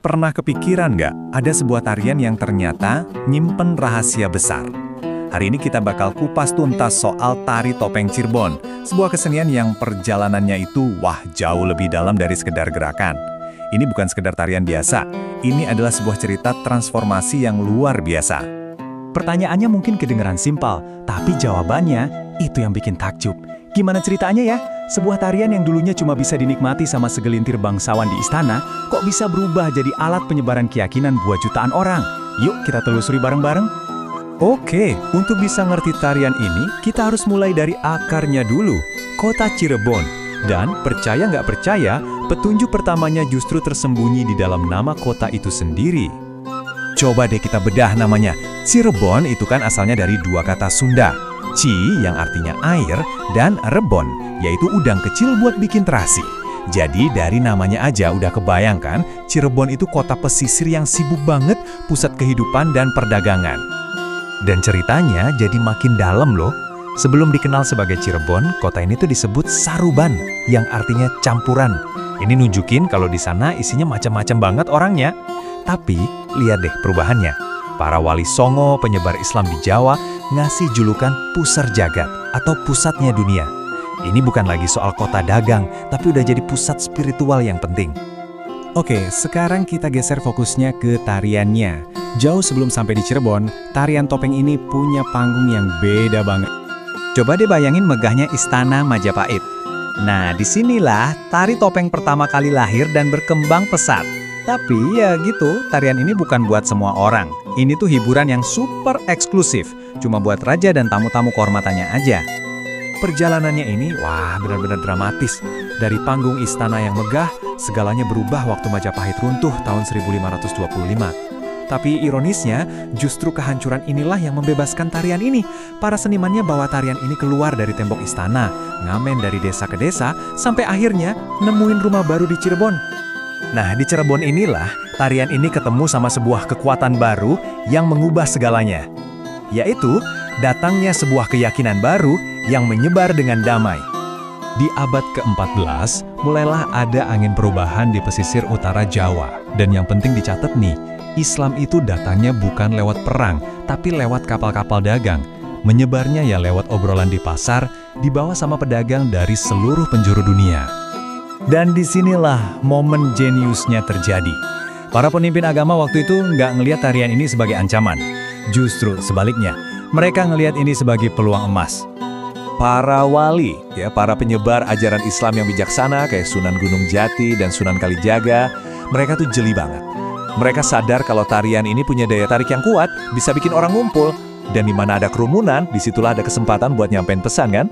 Pernah kepikiran nggak ada sebuah tarian yang ternyata nyimpen rahasia besar? Hari ini kita bakal kupas tuntas soal tari topeng Cirebon, sebuah kesenian yang perjalanannya itu jauh lebih dalam dari sekedar gerakan. Ini bukan sekedar tarian biasa, ini adalah sebuah cerita transformasi yang luar biasa. Pertanyaannya mungkin kedengeran simpel, tapi jawabannya itu yang bikin takjub. Gimana ceritanya ya? Sebuah tarian yang dulunya cuma bisa dinikmati sama segelintir bangsawan di istana, kok bisa berubah jadi alat penyebaran keyakinan buat jutaan orang? Yuk kita telusuri bareng-bareng. Oke, untuk bisa ngerti tarian ini, kita harus mulai dari akarnya dulu, kota Cirebon. Dan percaya nggak percaya, petunjuk pertamanya justru tersembunyi di dalam nama kota itu sendiri. Coba deh kita bedah namanya. Cirebon itu kan asalnya dari dua kata Sunda. Ci yang artinya air, dan rebon, yaitu udang kecil buat bikin terasi. Jadi dari namanya aja udah kebayangkan, Cirebon itu kota pesisir yang sibuk banget, pusat kehidupan dan perdagangan. Dan ceritanya jadi makin dalam loh. Sebelum dikenal sebagai Cirebon, kota ini tuh disebut Saruban, yang artinya campuran. Ini nunjukin kalau di sana isinya macam-macam banget orangnya. Tapi lihat deh perubahannya. Para wali songo penyebar Islam di Jawa ngasih julukan Pusar Jagat atau pusatnya dunia. Ini bukan lagi soal kota dagang, tapi udah jadi pusat spiritual yang penting. Oke, sekarang kita geser fokusnya ke tariannya. Jauh sebelum sampai di Cirebon, tarian topeng ini punya panggung yang beda banget. Coba deh bayangin megahnya Istana Majapahit. Nah, disinilah tari topeng pertama kali lahir dan berkembang pesat. Tapi ya gitu, tarian ini bukan buat semua orang. Ini tuh hiburan yang super eksklusif, cuma buat raja dan tamu-tamu kehormatannya aja. Perjalanannya ini, benar-benar dramatis. Dari panggung istana yang megah, segalanya berubah waktu Majapahit runtuh tahun 1525. Tapi ironisnya, justru kehancuran inilah yang membebaskan tarian ini. Para senimannya bawa tarian ini keluar dari tembok istana, ngamen dari desa ke desa, sampai akhirnya nemuin rumah baru di Cirebon. Nah, di Cirebon inilah tarian ini ketemu sama sebuah kekuatan baru yang mengubah segalanya. Yaitu, datangnya sebuah keyakinan baru yang menyebar dengan damai. Di abad ke-14, mulailah ada angin perubahan di pesisir utara Jawa. Dan yang penting dicatat nih, Islam itu datangnya bukan lewat perang, tapi lewat kapal-kapal dagang. Menyebarnya ya lewat obrolan di pasar, dibawa sama pedagang dari seluruh penjuru dunia. Dan disinilah momen jeniusnya terjadi. Para pemimpin agama waktu itu nggak ngelihat tarian ini sebagai ancaman. Justru sebaliknya, mereka ngelihat ini sebagai peluang emas. Para wali, para penyebar ajaran Islam yang bijaksana kayak Sunan Gunung Jati dan Sunan Kalijaga, mereka tuh jeli banget. Mereka sadar kalau tarian ini punya daya tarik yang kuat, bisa bikin orang ngumpul. Dan di mana ada kerumunan, disitulah ada kesempatan buat nyampein pesan kan?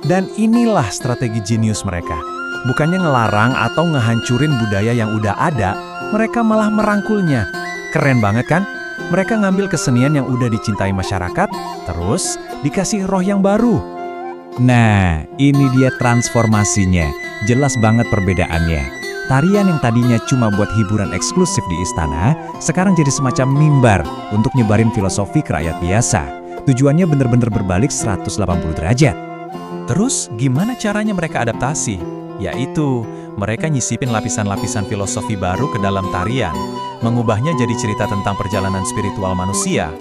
Dan inilah strategi jenius mereka. Bukannya ngelarang atau ngehancurin budaya yang udah ada, mereka malah merangkulnya. Keren banget kan? Mereka ngambil kesenian yang udah dicintai masyarakat, terus dikasih roh yang baru. Nah, ini dia transformasinya. Jelas banget perbedaannya. Tarian yang tadinya cuma buat hiburan eksklusif di istana, sekarang jadi semacam mimbar untuk nyebarin filosofi ke rakyat biasa. Tujuannya bener-bener berbalik 180 derajat. Terus, gimana caranya mereka adaptasi? Yaitu, mereka nyisipin lapisan-lapisan filosofi baru ke dalam tarian, mengubahnya jadi cerita tentang perjalanan spiritual manusia.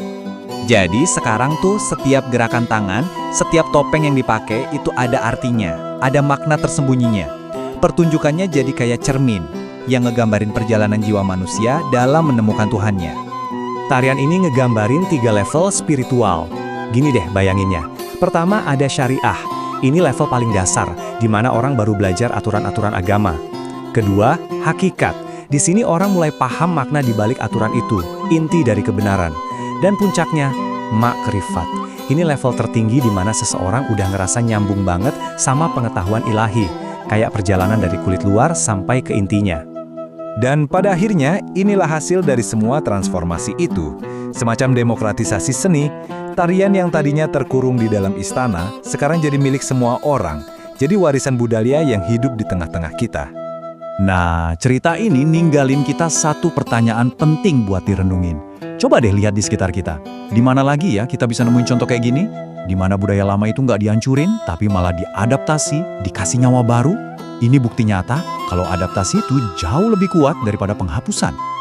Jadi sekarang tuh setiap gerakan tangan, setiap topeng yang dipakai itu ada artinya, ada makna tersembunyinya. Pertunjukannya jadi kayak cermin yang ngegambarin perjalanan jiwa manusia dalam menemukan Tuhannya. Tarian ini ngegambarin 3 level spiritual. Gini deh bayanginnya. Pertama ada syariah. Ini level paling dasar, di mana orang baru belajar aturan-aturan agama. Kedua, hakikat. Di sini orang mulai paham makna di balik aturan itu, inti dari kebenaran. Dan puncaknya, makrifat. Ini level tertinggi di mana seseorang udah ngerasa nyambung banget sama pengetahuan ilahi, kayak perjalanan dari kulit luar sampai ke intinya. Dan pada akhirnya, inilah hasil dari semua transformasi itu. Semacam demokratisasi seni. Tarian yang tadinya terkurung di dalam istana, sekarang jadi milik semua orang. Jadi warisan budaya yang hidup di tengah-tengah kita. Nah, cerita ini ninggalin kita satu pertanyaan penting buat direnungin. Coba deh lihat di sekitar kita. Di mana lagi ya kita bisa nemuin contoh kayak gini? Di mana budaya lama itu nggak dihancurin, tapi malah diadaptasi, dikasih nyawa baru? Ini bukti nyata kalau adaptasi itu jauh lebih kuat daripada penghapusan.